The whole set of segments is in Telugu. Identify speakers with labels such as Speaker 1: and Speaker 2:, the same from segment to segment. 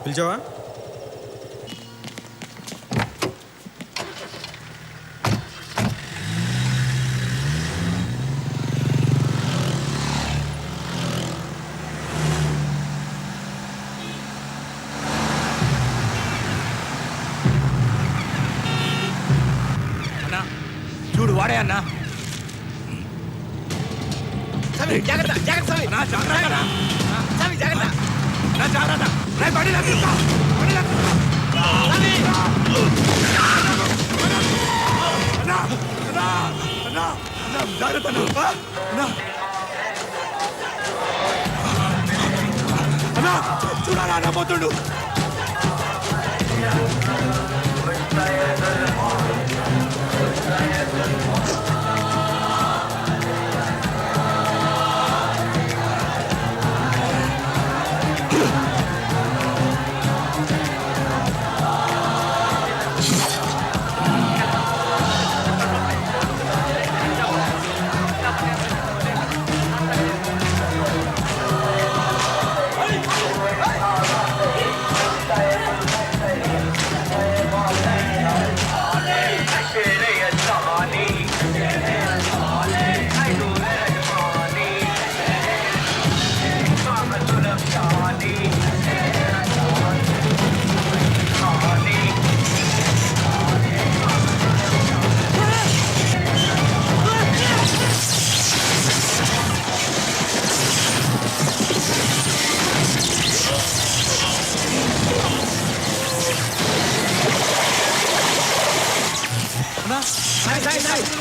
Speaker 1: పిలిచావా?
Speaker 2: అన్నా చూడు వాడే అన్నా.
Speaker 3: జాగ్రత్త జాగ్రత్త స్వామి.
Speaker 2: నా జాగ్రత్త
Speaker 3: స్వామి జాగ్రత్త.
Speaker 2: నా జాగ్రత్త. రే బండి లాక్కుతా. బండి లాక్కుతా. అన్నా అన్నా అన్నా అన్నా జాగ్రత్త అన్నా. అన్నా అన్నా చూడాలా అన్నా పోతుండు.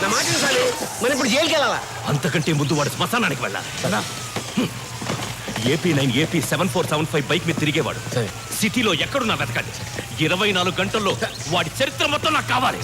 Speaker 3: నా మాట స్వామి, మనం ఇప్పుడు జైలుకి వెళ్ళాలా?
Speaker 2: అంతకంటే ముందు వాడు శ్మశానానికి వెళ్ళాలి. AP9 AP 7475 బైక్ మీద తిరిగేవాడు. సిటీలో ఎక్కడున్నా వెతకండి. 24 గంటల్లో వాడి చరిత్ర మొత్తం నాకు కావాలి.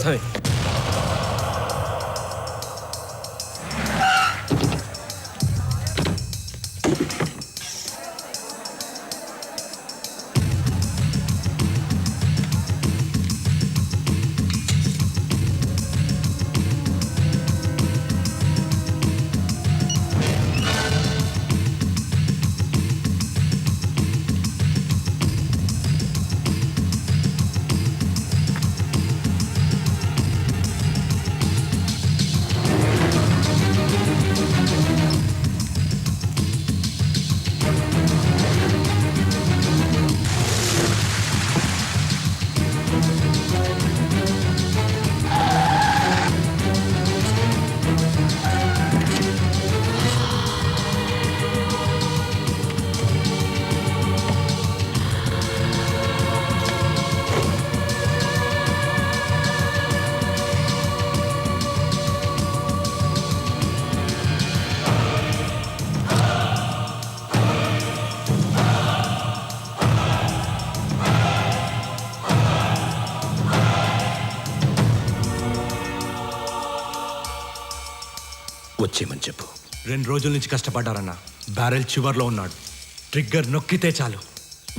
Speaker 2: వచ్చేయమని చెప్పు.
Speaker 4: 2 రోజుల నుంచి కష్టపడ్డారన్న. బ్యారెల్ చివర్లో ఉన్నాడు. ట్రిగ్గర్ నొక్కితే చాలు.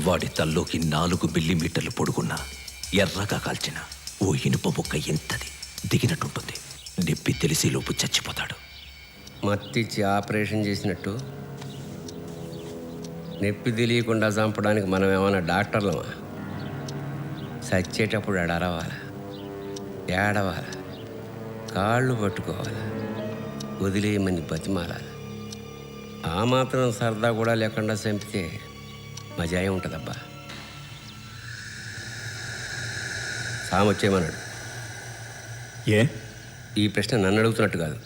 Speaker 2: వాడి తల్లోకి 4 మిల్లీమీటర్లు పొడుగున్న ఎర్రగా కాల్చిన ఓ ఇనుప ముక్క ఎంతది దిగినట్టుంటుంది. నొప్పి తెలిసేలోపు చచ్చిపోతాడు.
Speaker 3: మత్తిచ్చి ఆపరేషన్ చేసినట్టు నొప్పి తెలియకుండా చంపడానికి మనం ఏమైనా డాక్టర్లమా? చచ్చేటప్పుడు అడరవాలా, ఏడవాలా, కాళ్ళు పట్టుకోవాలా, వదిలేయమని బతిమాలాలి. ఆ మాత్రం సరదా కూడా లేకుండా చంపితే మజాయం ఉంటుందబ్బా. సామొచ్చేయమన్నాడు.
Speaker 4: ఏ?
Speaker 3: ఈ ప్రశ్న నన్ను అడుగుతున్నట్టు కాదు,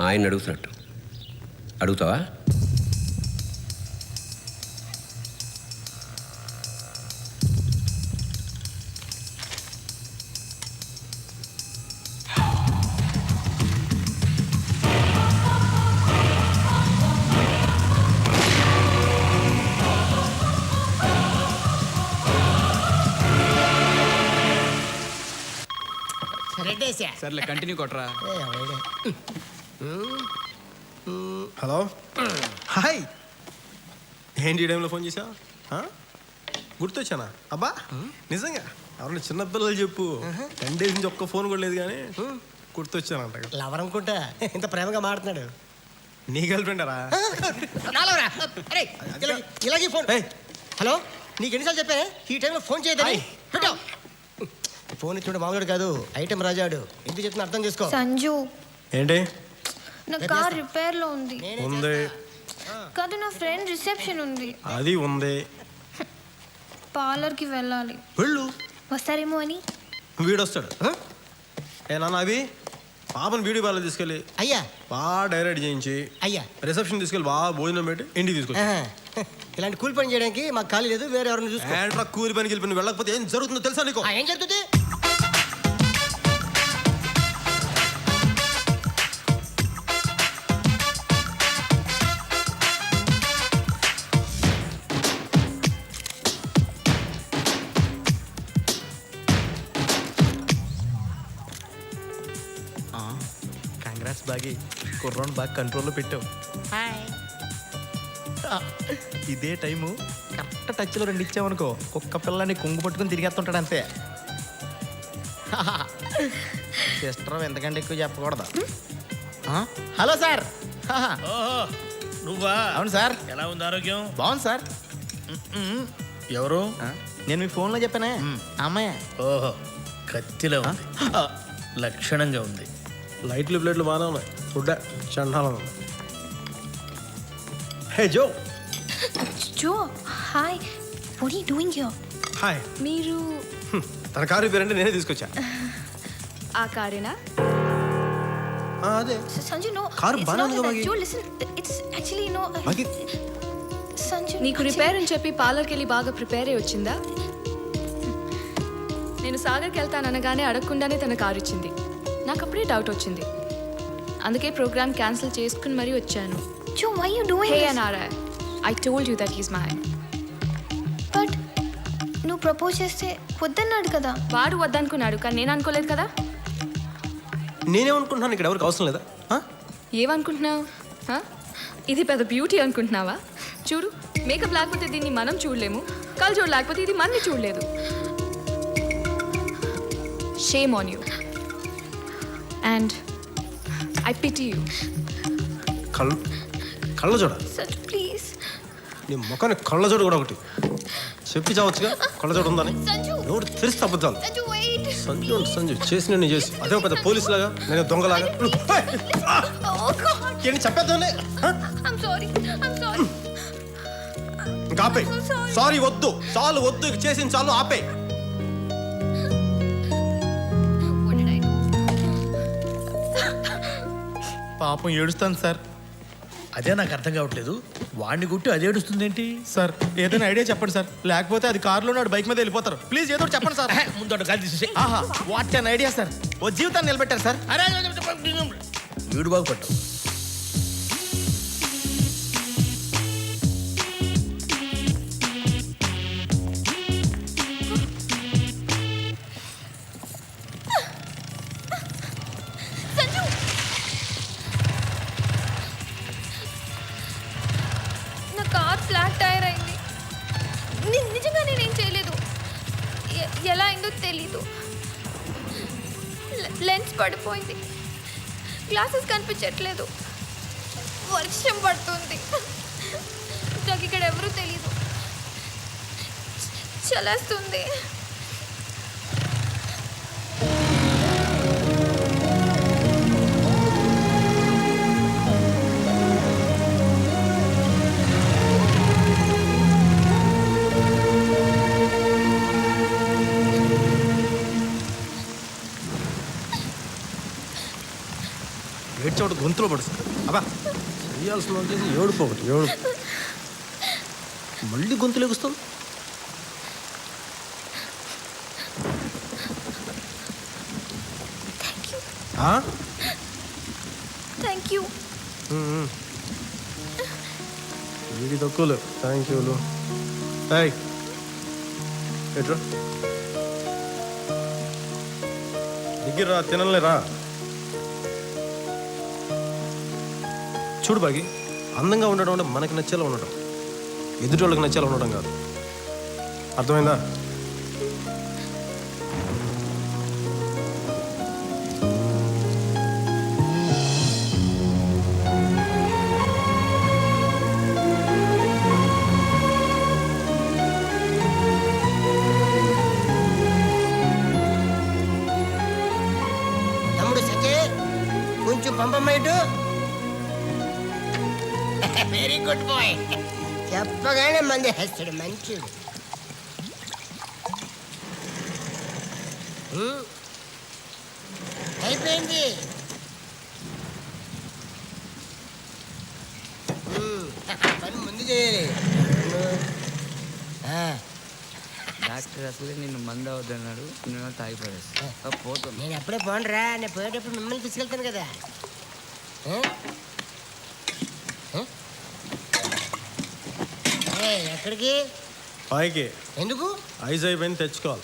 Speaker 3: ఆయన అడుగుతున్నట్టు. అడుగుతావా?
Speaker 5: సర్లే కంటిన్యూ కొట్రా.
Speaker 1: Hello, hi. ఏంటి ఈ టైంలో ఫోన్ చేసావు? గుర్తొచ్చానా? అబ్బా నిజంగా ఎవరన్నా చిన్నపిల్లలు చెప్పు. 10 days నుంచి ఒక్క ఫోన్ కూడా లేదు కానీ గుర్తొచ్చానంట.
Speaker 6: లవర్ అనుకుంటా ఇంత ప్రేమగా మాడుతున్నాడు.
Speaker 1: నీ గర్ల్ ఫ్రెండరా?
Speaker 6: ఇలాగే ఫోన్. హలో, నీకు ఎన్నిసార్లు చెప్పానే ఈ టైంలో ఫోన్ చేయదని పెట్టావు. ఫోన్ ఇచ్చుంటే మామూలు కాదు, ఐటెం రాజాడు. ఎందుకు చెప్తున్నా అర్థం చేసుకో.
Speaker 7: సంజు,
Speaker 1: ఏంటి
Speaker 7: నా కార్ రిపేర్ లో ఉంది.
Speaker 1: ఉంది?
Speaker 7: కాదు, నా ఫ్రెండ్ రిసెప్షన్ ఉంది.
Speaker 1: అది ఉంది.
Speaker 7: పార్లర్ కి వెళ్ళాలి.
Speaker 1: వెళ్ళు,
Speaker 7: వస్తారేమో అని.
Speaker 1: వీడొస్తాడు. ఏ నాన్న అవి పాపని బ్యూటీ పార్లర్ తీసుకెళ్ళి
Speaker 6: అయ్యా
Speaker 1: బాగా డైరెక్ట్ చేయించి
Speaker 6: అయ్యా
Speaker 1: రిసెప్షన్ తీసుకెళ్ళి బాగా భోజనం పెట్టి ఇంటికి తీసుకొచ్చి
Speaker 6: ఆహా. ఇలాంటి కూలి పని చేయడానికి మాకు ఖాళీ లేదు, వేరే ఎవరిని చూసుకో.
Speaker 1: ఏంట్రా కూలి పనికి వెళ్ళి వెళ్ళకపోతే ఏం జరుగుతుందో తెలుసా నీకు?
Speaker 6: ఏం జరుగుతుంది?
Speaker 5: కంగ్రాట్స్ బాగి, కుర్రోని బాగా కంట్రోల్లో పెట్టావు. ఇదే టైము కరెక్ట్ టచ్లో రెండు ఇచ్చామనుకో, కుక్క పిల్లని కొంగు పట్టుకుని తిరిగేస్తుంటాడు అంతే. సిస్టర్ ఎంతకంటే ఎక్కువ చెప్పకూడదు. Hello sir.
Speaker 8: ఓహో నువ్వా?
Speaker 5: అవును సార్.
Speaker 8: ఎలా ఉంది ఆరోగ్యం?
Speaker 5: బాగుంది సార్.
Speaker 8: ఎవరు?
Speaker 5: నేను మీ ఫోన్లో చెప్పానే, అమ్మాయి.
Speaker 8: ఓహో కత్తిలో ఉంది, లక్షణంగా ఉంది.
Speaker 1: లైట్లు ప్లేట్లు బాగానే ఉన్నాయి, ఫుడ్ చండాలం ఉంది. Hey Joe.
Speaker 7: Joe, hi. What are you doing here?
Speaker 1: Hi.
Speaker 7: మీరు
Speaker 1: తన కారు రిపేర్ అంటే నేనే తీసుకొచ్చా.
Speaker 7: ఆ కారేనా?
Speaker 1: అదే
Speaker 7: సంజు, నో.
Speaker 1: కారు బాగానే ఉంది కదా.
Speaker 7: Joe, listen. It's actually no.
Speaker 1: బాగి.
Speaker 7: సంజు,
Speaker 9: నీకు రిపేర్ అని చెప్పి పార్లర్కి వెళ్ళి బాగా ప్రిపేర్ అయ్యి వచ్చిందా? నేను సాగర్కి వెళ్తాననగానే అడగకుండానే తన కారు ఇచ్చింది. నాకు అప్పుడే డౌట్ వచ్చింది, అందుకే ప్రోగ్రామ్ క్యాన్సిల్ చేసుకుని మరీ వచ్చాను.
Speaker 7: Joe, why you doing
Speaker 9: hey
Speaker 7: this?
Speaker 9: Anara, I told you that he's mine.
Speaker 7: But నువ్వు ప్రపోజ్ చేస్తే వద్దన్నాడు కదా.
Speaker 9: వాడు వద్దనుకున్నాడు, కానీ నేను అనుకోలేదు కదా.
Speaker 1: నేనేమనుకుంటున్నాను, ఇక్కడ ఎవరికి అవసరం లేదా?
Speaker 9: ఏమనుకుంటున్నావు? ఇది పెద్ద బ్యూటీ అనుకుంటున్నావా? చూడు, మేకప్ లేకపోతే దీన్ని మనం చూడలేము, కళ్ళజోడు లేకపోతే ఇది మనని చూడలేదు. Shame on you and I pity you.
Speaker 1: కళ్ళ చూడ.
Speaker 7: సంజు, ప్లీజ్.
Speaker 1: నీ ముఖాన్ని కళ్ళ చూడ కూడా ఒకటి చెప్పి చావచ్చుగా, కళ్ళ చూడ ఉందని.
Speaker 7: సంజు,
Speaker 1: నోరు తెరిస్తే అబద్ధాలు.
Speaker 7: సంజు, wait.
Speaker 1: సంజు అంటే సంజు చేసి నేను చేసి అదే పెద్ద పోలీస్ లాగా, నేను దొంగలాగా.
Speaker 7: Oh God.
Speaker 1: ఏంటి చెప్పేద్దానే?
Speaker 7: I'm sorry. I'm sorry.
Speaker 1: ఇంకా ఆపే.
Speaker 7: I'm so sorry.
Speaker 1: సారీ వద్దు, చాలు వద్దు, ఇక చేసింది చాలు, ఆపే.
Speaker 7: What did I do?
Speaker 5: పాపం ఏడుస్తాను సార్.
Speaker 8: అదే నాకు అర్థం కావట్లేదు, వాడిని గుట్టి అదే ఏడుస్తుంది ఏంటి?
Speaker 5: సార్ ఏదైనా ఐడియా చెప్పండి సార్, లేకపోతే అది కారులో నాడు బైక్ మీద వెళ్ళిపోతారు. ప్లీజ్ ఏదో ఒకటి చెప్పండి సార్.
Speaker 8: ముందు కాదు తీసేసి.
Speaker 5: ఆహా, వాట్ అన్ ఐడియా సార్. ఓ జీవితాన్ని నిలబెట్టారు సార్.
Speaker 8: అరే వీడు బాగుపడ్డావు.
Speaker 7: సంజు, నా కార్ ఫ్లాట్ టైర్ అయింది. నిజంగా నేనేం చేయలేదు. ఎలా అయిందో తెలీదు. లెన్స్ పడిపోయింది, గ్లాసెస్ కనిపించట్లేదు, వర్షం పడుతుంది, నాకు ఇక్కడ ఎవరూ తెలీదు, చలేస్తుంది.
Speaker 1: ఏడ్చోడు గొంతులో పడుతుంది. అబ్బా చేయాల్సిన చేసి ఏడుపు ఒకటి ఏడుపు, మళ్ళీ గొంతులు ఎగుస్తాం.
Speaker 7: Thank you.
Speaker 1: వీడి తక్కువలు థ్యాంక్ యూలు. ఎట్రా దిగిరా, తినలేరా. చూడు బాగి, అందంగా ఉండడం అంటే మనకి నచ్చేలా ఉండడం, ఎదుటి వాళ్ళకి నచ్చేలా ఉండడం కాదు. అర్థమైందా?
Speaker 6: Very good boy. చెప్పగానే మంది వేస్తాడు మంచిది. అయిపోయింది. పని ముందు చేయాలి.
Speaker 10: డాక్టర్ అసలే నిన్ను మంద అవద్దన్నాడు, నేను తాగిపడేస్తా పోతాను.
Speaker 6: నేను అప్పుడే పోనరా, నేను పోయేటప్పుడు మిమ్మల్ని తీసుకెళ్తాను కదా. ఎక్కడికి?
Speaker 1: పైకి.
Speaker 6: ఎందుకు?
Speaker 1: ఐజ్ అయిపోయింది, తెచ్చుకోవాలి.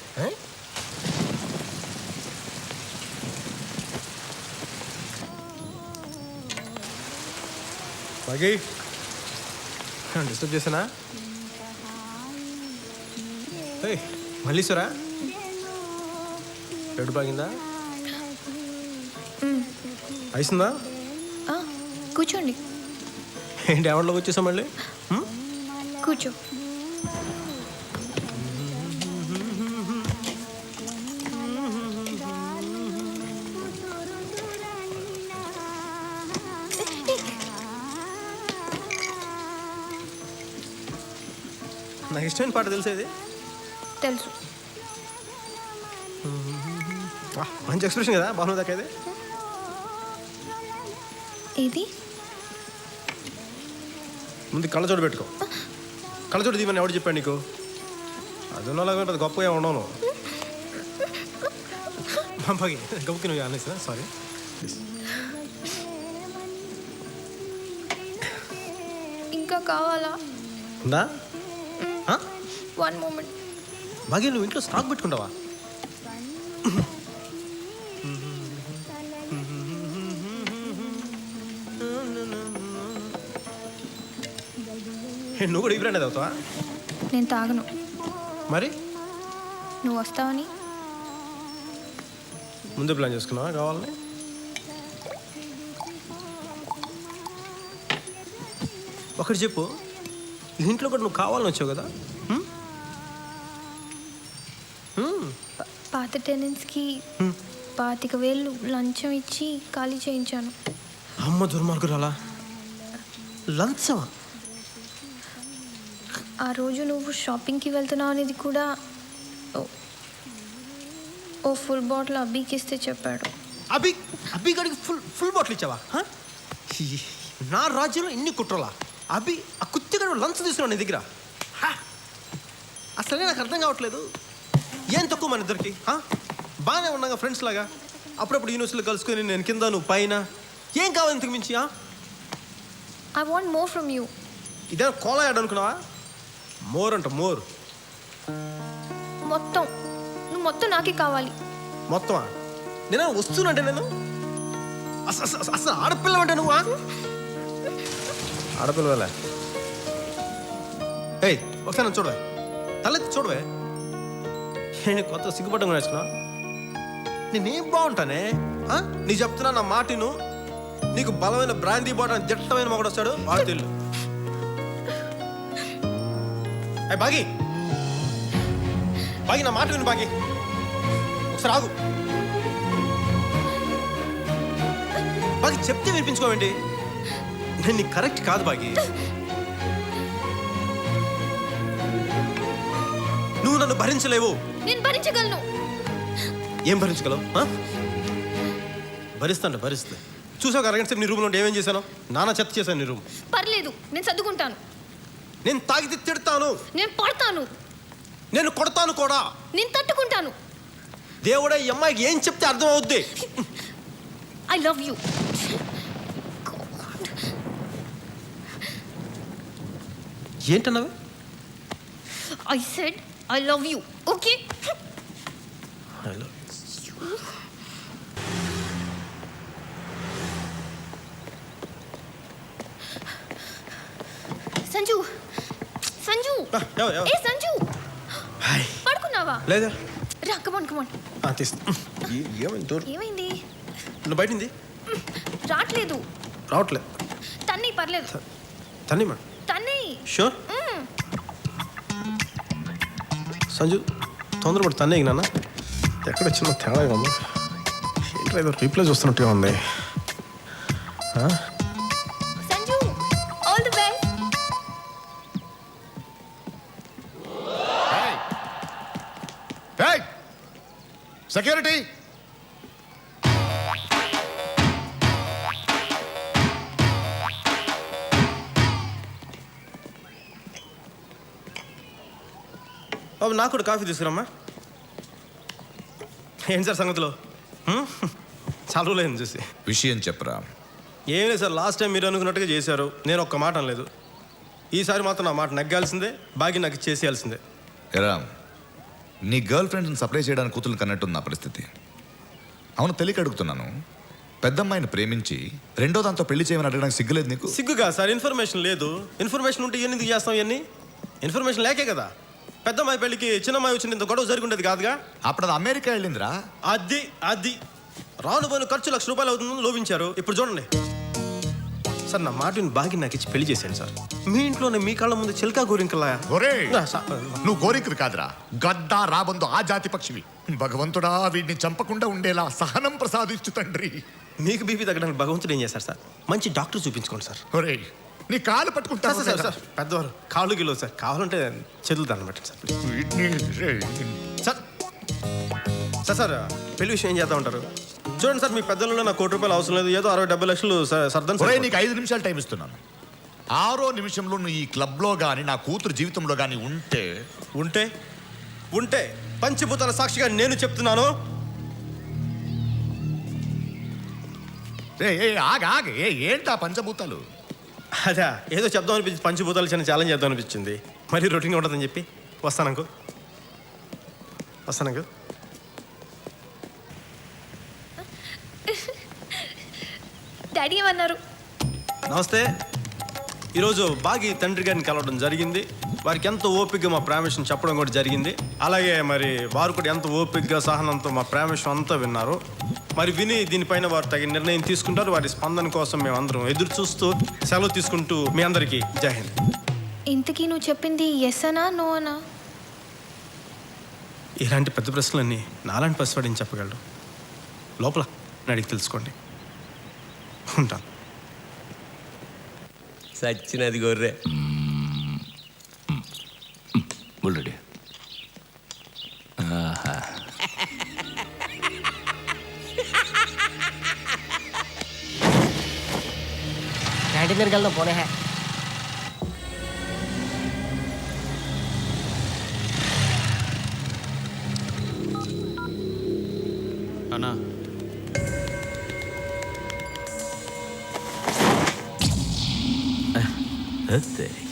Speaker 1: పైకి డిస్టర్బ్ చేసానా? మళ్ళీశ్వరా ఎడు బాగిందా? అయిసిందా?
Speaker 7: కూర్చోండి.
Speaker 1: ఏంటి ఎవరిలోకి వచ్చేసా మళ్ళీ?
Speaker 7: కూర్చో.
Speaker 1: నాకు ఇష్టమైన పాట తెలిసేది.
Speaker 7: తెలుసు.
Speaker 1: మంచి ఎక్స్ప్రెషన్ కదా బాగుంది దాకా.
Speaker 7: ఇది
Speaker 1: ముందు కళ్ళజోడు పెట్టుకో. కళ్ళజోడు దీవని ఎవడు చెప్పాడు నీకు? అది ఉన్నలాగా ఉంటుంది, గొప్పగా ఉండవు. పంపకి గొప్పకి నువ్వు అనేసా? సారీ.
Speaker 7: ఇంకా కావాలా?
Speaker 1: ఉందా?
Speaker 7: One moment.
Speaker 1: బాగా నువ్వు ఇంట్లో స్టాక్ పెట్టుకుంటావా? నువ్వు కూడా ఈ బ్రాండ్ అవుతావా?
Speaker 7: నేను తాగను.
Speaker 1: మరి
Speaker 7: నువ్వు వస్తావని
Speaker 1: ముందు ప్లాన్ చేసుకున్నావా కావాలని? ఒకటి చెప్పు, ఇంట్లో కూడా నువ్వు కావాలని వచ్చావు కదా?
Speaker 7: పాత టెనెంట్స్కి 25,000 లంచం ఇచ్చి ఖాళీ చేయించాను.
Speaker 1: అమ్మ దుర్మార్గురాలా, లంచమా?
Speaker 7: ఆ రోజు నువ్వు షాపింగ్కి వెళ్తున్నావు అనేది కూడా ఓ ఫుల్ బాటిల్ అబ్బీకి ఇస్తే చెప్పాడు.
Speaker 1: అబ్బి గడికి ఫుల్ బాటిల్ ఇచ్చావా? నా రాజ్యంలో ఇన్ని కుట్రలా? అబ్బి ఆ కుత్తిగడు లంచ్ తీసుకున్నావు నీ దగ్గర? అసలే నాకు అర్థం కావట్లేదు. ఏం తక్కువ మన ఇద్దరికి? బాగానే ఉన్నాగా ఫ్రెండ్స్ లాగా, అప్పుడప్పుడు యూనివర్సిటీలో కలుసుకొని నేను కింద నువ్వు పైన. ఏం కావాలి ఇంతకు మించి?
Speaker 7: I want more from you.
Speaker 1: ఇదే కోలా యాడ్ అనుకున్నావా? మోర్ అంట మోర్.
Speaker 7: నువ్వు మొత్తం నాకే కావాలి.
Speaker 1: మొత్తమా? నేను వస్తున్నంటే నేను అసలు ఆడపిల్ల అంటే నువ్వు ఆడపిల్లలే. ఏయ్ ఒకసారి నన్ను చూడవే, తలెత్తి చూడవే. నేను కొత్త సిగ్గుపడ్డం నేర్చుకున్నా. నేనేం బాగుంటానే? నీకు చెప్తున్నా నా మాటిను. నీకు బలమైన బ్రాందీ బాటిల్ జట్టమైన మొగడు వస్తాడు, వాడు తెల్లు. అయ్యి బాగి బాగి నా మాట విను. బాగి ఒకసారి ఆగు. బాగి చెప్తే వినిపించుకోవేంటి? నేను నీకు కరెక్ట్ కాదు బాగి. నువ్వు నన్ను భరించలేవు.
Speaker 7: నేను భరించగలను.
Speaker 1: ఏం భరించగలవు? భరిస్తా. చూసావు అరగంట సేపు నీ రూమ్లో ఏమేం చేశాను? నానా చెత్త చేశాను నీ రూమ్.
Speaker 7: పర్లేదు, నేను సర్దుకుంటాను.
Speaker 1: నేను తాగితే తిడతాను,
Speaker 7: నేను పడతాను,
Speaker 1: నేను కొడతాను కూడా.
Speaker 7: నేను తట్టుకుంటాను.
Speaker 1: దేవుడే ఈ అమ్మాయికి ఏం చెప్తే అర్థం అవుద్ది.
Speaker 7: I love you.
Speaker 1: ఏంటన్నావే?
Speaker 7: I said I love you. Okay?
Speaker 1: I love you.
Speaker 7: Sanju, ఏ సంజు, పడుకున్నావా?
Speaker 1: లేదా
Speaker 7: రా, కమాన్. ఏమైంది?
Speaker 1: నువ్వు బయటింది
Speaker 7: రావట్లేదు.
Speaker 1: తన్ని
Speaker 7: పర్లేదు.
Speaker 1: తన్ని మేడం.
Speaker 7: తన్ని
Speaker 1: షూర్. సంజు తొందరపడి తన్నే నాన్న. ఎక్కడ చిన్న తేడా ఉంది. ఏంటో ఏదో రీప్లై చూస్తున్నట్టుగా ఉంది.
Speaker 7: సంజు, ఆల్ ది
Speaker 11: సెక్యూరిటీ
Speaker 1: బాబు నాకు కూడా కాఫీ తీసుకురమ్మా. ఏం సార్ సంగతిలో చాలా రోజులైంది చూసి.
Speaker 11: విషయం చెప్పరా.
Speaker 1: ఏం లేదు సార్, లాస్ట్ టైం మీరు అనుకున్నట్టుగా చేశారు, నేను ఒక్క మాట అనలేదు. ఈసారి మాత్రం నా మాట నగ్గాల్సిందే, బాగి నాకు చేసేయాల్సిందే.
Speaker 11: ఎరా, నీ గర్ల్ ఫ్రెండ్ని సప్లై చేయడానికి కూతురు కన్నట్టుంది నా పరిస్థితి. అవును, తెలియక అడుగుతున్నాను. పెద్దమ్మాయిని ప్రేమించి రెండో దాంతో పెళ్లి చేయమని అడగడానికి సిగ్గులేదు నీకు?
Speaker 1: సిగ్గుగా సార్, ఇన్ఫర్మేషన్ లేదు. ఇన్ఫర్మేషన్ ఉంటే ఇవన్నీ ఎందుకు చేస్తాం? ఇవన్నీ ఇన్ఫర్మేషన్ లేకే కదా పెద్దమ్మాయి పెళ్లికి చిన్నమ్మాయి వచ్చింది ఇంత గొడవ జరిగి ఉండేది కాదుగా.
Speaker 11: అప్పుడు అది అమెరికా వెళ్ళిందిరా.
Speaker 1: అది రాను పోయిన ఖర్చు ₹1,00,000 అవుతుందని లోపించారు. ఇప్పుడు చూడండి సార్, నా మాటని బాగి నాకు ఇచ్చి పెళ్లి చేశాను సార్. మీ ఇంట్లోనే మీ కళ్ళ ముందు చిలకా గోరింకలా.
Speaker 11: నువ్వు గోరింకది కాదురా, గద్దా రాబందు ఆ జాతి పక్షివి. భగవంతుడా, వీడిని చంపకుండా ఉండేలా సహనం ప్రసాదించు తండ్రి.
Speaker 1: మీకు బీపీ తగ్గడానికి భగవంతుడు ఏం చేశారు సార్? మంచి డాక్టర్ చూపించుకోండి సార్.
Speaker 11: ఒరే, నీ కాలు పట్టుకుంటా
Speaker 1: సార్ సార్ పెద్దవారు కాళ్ళు గిలో సార్, కావాలంటే చేతులు దాన్ని పెట్టండి సార్. సార్ సార్ సార్ పెళ్లి విషయం ఏం చేద్దాం ఉంటారు? చూడండి సార్, మీ పెద్దలలో నాకు ₹1,00,000 అవసరం లేదు, ఏదో 60-70 లక్షలు సర్దం.
Speaker 11: నీకు 5 నిమిషాలు టైం ఇస్తున్నాను. 6వ నిమిషంలో నువ్వు ఈ క్లబ్లో కానీ నా కూతురు జీవితంలో కానీ ఉంటే
Speaker 1: ఉంటే ఉంటే పంచభూతాల సాక్షిగా నేను చెప్తున్నాను.
Speaker 11: ఏంటా పంచభూతాలు?
Speaker 1: అదే ఏదో చెప్దాం అనిపించింది, పంచభూతాలు చిన్న ఛాలెంజ్ చేద్దాం అనిపించింది. మరీ రొటీన్ ఉంటుందని చెప్పి వస్తానంకు.
Speaker 7: డాడీ ఏమన్నారు?
Speaker 1: నమస్తే. ఈరోజు బాగి తండ్రి గారిని కలవడం జరిగింది. వారికి ఎంతో ఓపికగా మా ప్రేమ విషయం చెప్పడం కూడా జరిగింది. అలాగే మరి వారు కూడా ఎంతో ఓపికగా సహనంతో మా ప్రేమ విషయం అంతా విన్నారు. మరి విని దీనిపైన వారు తగిన నిర్ణయం తీసుకుంటారు. వారి స్పందన కోసం మేము అందరం ఎదురు చూస్తూ సెలవు తీసుకుంటూ మీ అందరికీ జై హింద్.
Speaker 7: ఇంతకీ నువ్వు చెప్పింది ఎస్ అనా నో అనా?
Speaker 1: ఇలాంటి పెద్ద ప్రశ్నలన్నీ నాలాంటి పసివాడిని చెప్పగలడు. లోపల అడిగి తెలుసుకోండి. ఉంటాను.
Speaker 3: సచ్చినది గొర్రె.
Speaker 2: బుల్రెడ్డి
Speaker 6: క్యాంటీన్ దగ్గరికి వెళ్దాం పోనే.
Speaker 5: అన్నా
Speaker 2: సరే